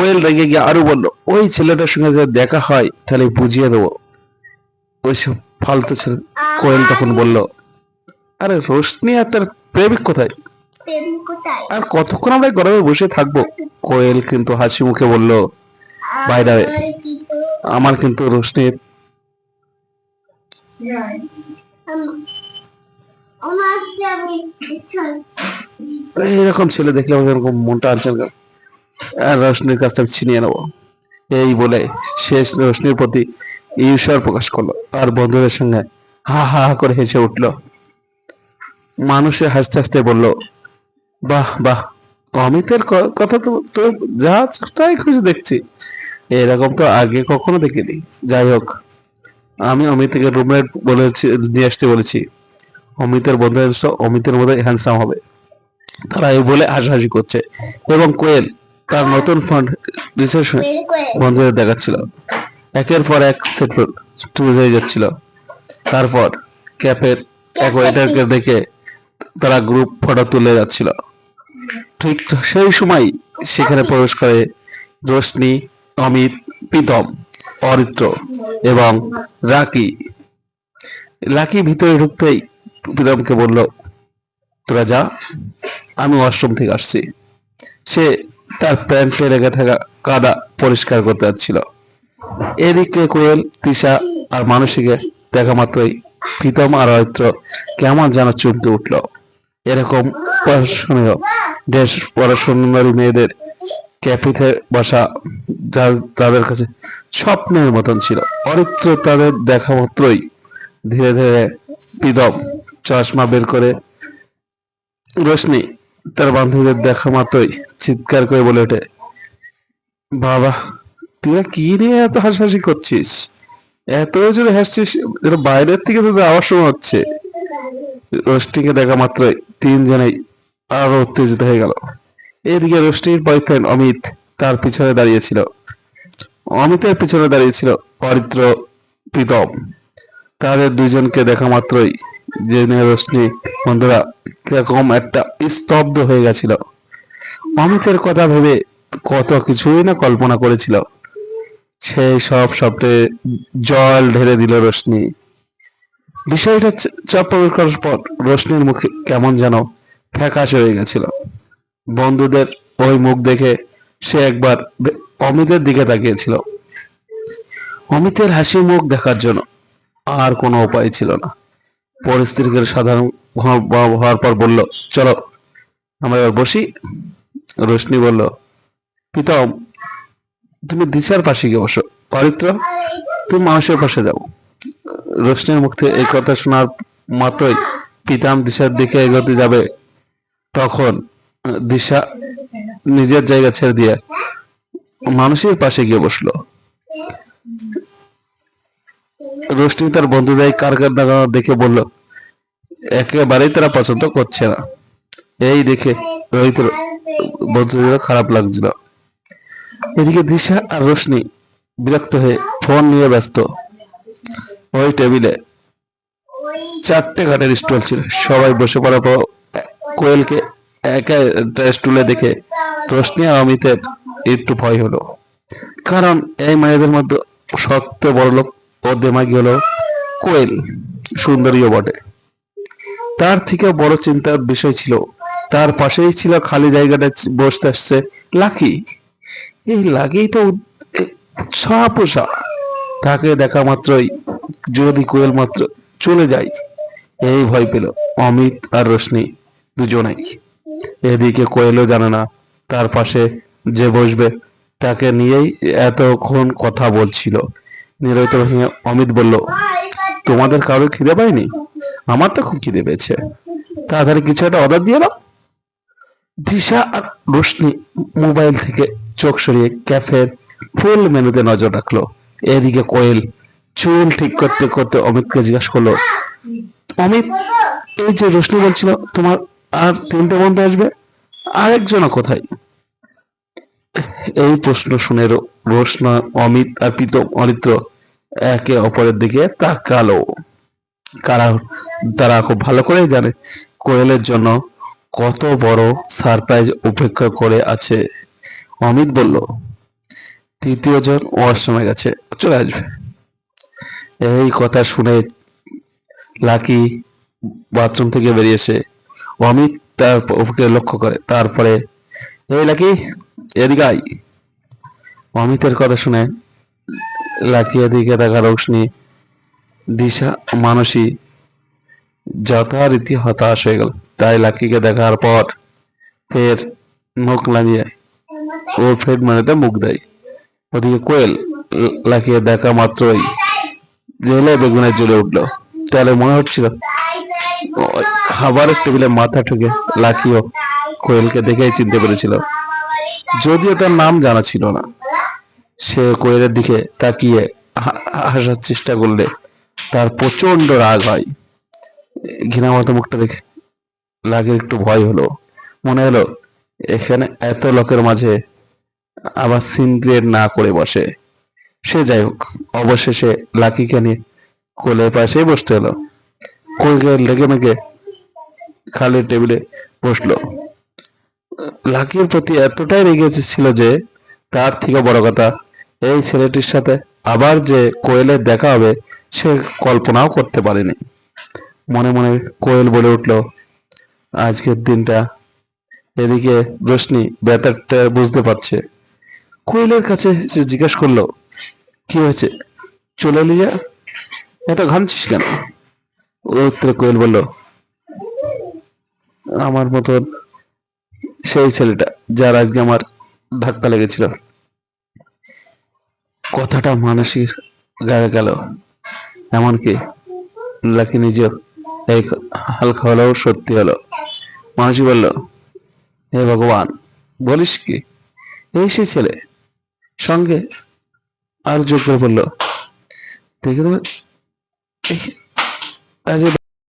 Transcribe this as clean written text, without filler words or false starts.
কোয়েল রেগে গিয়ে আরো বললো, ওই ছেলেটার সঙ্গে যদি দেখা হয় তাহলে বুঝিয়ে দেবো ওইসব ফালতু ছেলে। কোয়েল তখন বলল, আরে রোশনি আর তার প্রেমিক কোথায়? আর কতক্ষণ আমরা গরমে বসে থাকবো? কোয়েল কিন্তু হাসি মুখে বলল, বাইরে আমার কিন্তু রোশনির এরকম ছেলে দেখলে আমাকে এরকম মনটা আনচান, আর রোশনির কাছ থেকে ছিনিয়ে নেবো। এই বলে শেষ রোশনির প্রতি ঈর্ষার প্রকাশ করলো আর বন্ধুদের সঙ্গে হা হা হা করে হেসে উঠলো। মানুষে হাসতে হাসতে বলল, বাহ বাহ, অমিতের কথা তো তো যা তাই খুশি দেখছি, এরকম তো আগে কখনো দেখিনি। যাই হোক, আমি অমিতকে রুমমেট বলেছি, নিয়ে আসতে বলেছি। অমিতের বন্ধু অমিতের মধ্যে হ্যান্ডসাম হবে। তারা এই বলে হাসাহাসি করছে এবং কোয়েল তার নতুন ফন্ড রিসেপশন বন্ধুদের দেখাচ্ছিল। একের পর এক সেট হয়ে যাচ্ছিল। তারপর ক্যাফের এক ওয়েটারকে দেখে তারা গ্রুপ ফটো তুলে যাচ্ছিল। ঠিক সেই সময় সেখানে প্রবেশ করে রোশনি, অমিত, প্রীতম, অরিত্র এবং রাকি। রাকি ভিতরে ঢুকতেই প্রীতমকে বলল, তোরা যা, আমি ওয়াশরুম থেকে আসছি। সে তার প্যান্টে লেগে থাকা কাদা পরিষ্কার করতে যাচ্ছিল। এদিকে কোয়েল, তৃষা আর মানসীকে দেখা মাত্রই প্রীতম আর অরিত্র কেমন যেন চমকে উঠল। এরকম পড়াশোনায় দেশ পড়া সুন্দরী মেয়েদের ক্যাফেতে বসা যা তাদের কাছে স্বপ্নের মতন ছিল। অরিত্র তাদের দেখা মাত্রই ধীরে ধীরে প্রীতম চশমা বের করে, রোশনি তার বান্ধবীদের দেখা মাত্রই চিৎকার করে বলে ওঠে, বাবা, তুই কি নিয়ে এত হাসাহাসি করছিস? এত জোরে হাসছিস, বাইরের থেকে তোদের আওয়াজ শোনা হচ্ছে। রোশনিকে দেখা মাত্রই তিনজনেই আরো উত্তেজিত হয়ে গেল। এদিকে রোশনির বয়ফ্রেন্ড অমিত তার পিছনে দাঁড়িয়েছিল। অমিতের পিছনে দাঁড়িয়েছিল অরিত্র, প্রীতম। তাদের দুইজনকে দেখা মাত্রই জেনে রোশনি বন্ধুরা কিরকম একটা স্তব্ধ হয়ে গেছিল। অমিতের কথা ভেবে কত কিছুই না কল্পনা করেছিল, সেই সব স্বপ্নে জল ঢেলে দিল রোশনি। বিষয়টা চাপ প্রকাশ করার পর রোশনির মুখে কেমন যেন ফ্যাকাশে হয়ে গেছিল। বন্ধুদের ওই মুখ দেখে সে একবার অমিতের দিকে তাকিয়েছিল। অমিতের হাসি মুখ দেখার জন্য আর কোনো উপায় ছিল না। পরিস্থিতিকে সাধারণ হওয়ার পর বলল, চলো আমরা এবার বসি। রোশনি বলল, প্রীতম তুমি দিশার পাশে গিয়ে বসো, অরিত্র তুমি মানুষের পাশে যাও। রোশনির মুখ থেকে এই কথা শোনার মাত্রই প্রীতম দিশার দিকে এগোতে যাবে, তখন দিশা নিজের জায়গা ছেড়ে দিয়ে মানুষের পাশে গিয়ে বসলো। রোশনি তার বন্ধুদের কার দেখে বলল, একেবারেই তারা পছন্দ করছে না। এই দেখে রোহিত বন্ধুদের খারাপ লাগছিল। এদিকে দিশা আর রোশনি বিরক্ত হয়ে ফোন নিয়ে ব্যস্ত। ওই টেবিলে 4টে কাঠের স্টুল ছিল। সবাই বসে পড়ার পর কোয়েলকে একা স্টুলে দেখে রোশনি আর অমিতের একটু ভয় হলো, কারণ এই মেয়েদের মধ্যে শক্ত বড় লোক ও দেমাগি হলো কোয়েল, সুন্দরীও বটে। তার থেকে বড় চিন্তার বিষয় ছিল তার পাশেই ছিল খালি জায়গাটা বসতে আসছে লাকি। এই লাকি তো সাপোসা, তাকে দেখা মাত্রই যদি কোয়েল মাত্র চলে যায়, এই ভয় পেল অমিত আর রোশনি দুজনেই। এদিকে কোয়েলও জানে না তার পাশে যে বসবে তাকে নিয়েই এতক্ষণ কথা বলছিল। নিরবিত অমিত বলল, তোমাদের কারো খিদে পায়নি? আমার তো খুব খিদে পেয়েছে, তাড়াতাড়ি কিছু একটা অর্ডার দিয়ে দাও। দিশা আর রোশনি মোবাইল থেকে চোখ সরিয়ে ক্যাফের ফুল মেনুতে নজর রাখলো। এদিকে কোয়েল চুল ঠিক করতে করতে অমিতকে জিজ্ঞাসা করলো, অমিত, এই যে রোশনি বলছিল তোমার আর 3টে বন্ধু আসবে, আরেকজনা কোথায়? এই প্রশ্ন শুনে রোশনা, অমিত আর প্রীতম, অরিত্র একে অপরের দিকে তাকালো। কারণ তারা খুব ভালো করেই জানে কোয়েলের জন্য কত বড় সারপ্রাইজ অপেক্ষা করে আছে। অমিত বলল, তৃতীয় জন ওয়াশরুমে গেছে, চলে আসবে। এই কথা শুনে লাকি বাথরুম থেকে বেরিয়েছে। অমিত তার ওকে লক্ষ্য করে, তারপরে এই লাকি, এদিকে আয়। অমিতের কথা শুনে লাকি এদিকে দেখা, রোশনি দিশা মানসী যথারীতি হতাশ হয়ে গেল। তাই লাকিকে দেখার পর ফের মুখ লাগিয়ে ওর ফের মানেতে মুখ দেয়। ওদিকে কোয়েল লাকিয়ে দেখা মাত্রই জেলে বেগুনে জ্বলে উঠলো। তাহলে মনে হচ্ছিল খাবারের টেবিলে মাথা ঠুকে লাকিও কোয়েলকে দেখেই চিনতে পেরেছিল, যদিও তার নাম জানা ছিল না। সে কোয়েলের দিকে তাকিয়ে হাসার চেষ্টা করলে তার প্রচন্ড রাগ হয়। ঘৃণামতো মুখটা দেখে লাগে একটু ভয় হলো। মনে হলো এখানে এত লোকের মাঝে আবার সিন ক্রিয়েট না করে বসে। সে যাই হোক, অবশেষে লাকিকে নিয়ে কোলের পাশেই বসতে হলো। কোলকে লেগে মেগে খালি টেবিলে বসলো। লাকির প্রতি এতটাই রেগে ছিল যে তার থেকে বড় কথা, এই ছেলেটির সাথে আবার যে কোয়েলের দেখা হবে সে কল্পনাও করতে পারেনি। মনে মনে কোয়েল বলে উঠল, আজকের দিনটা। এদিকে রোশনি ব্যাপারটা বুঝতে পারছে। কোয়েলের কাছে সে জিজ্ঞেস করলো, কি হয়েছে, চলে এলি যা, এত ঘামছিস কেন? ওর উত্তরে কোয়েল বলল, আমার মতন সেই ছেলেটা যার আজকে আমার ধাক্কা লেগেছিল, কথাটা মানসিক গায়ে গেল। এমনকি লাকি নিজেও এই হালকা হলেও সত্যি হলো। মানসী বলল, হে ভগবান, বলিস কি, এই সেই ছেলে? সঙ্গে আর যোগ করে বলল, দেখে তো আজকে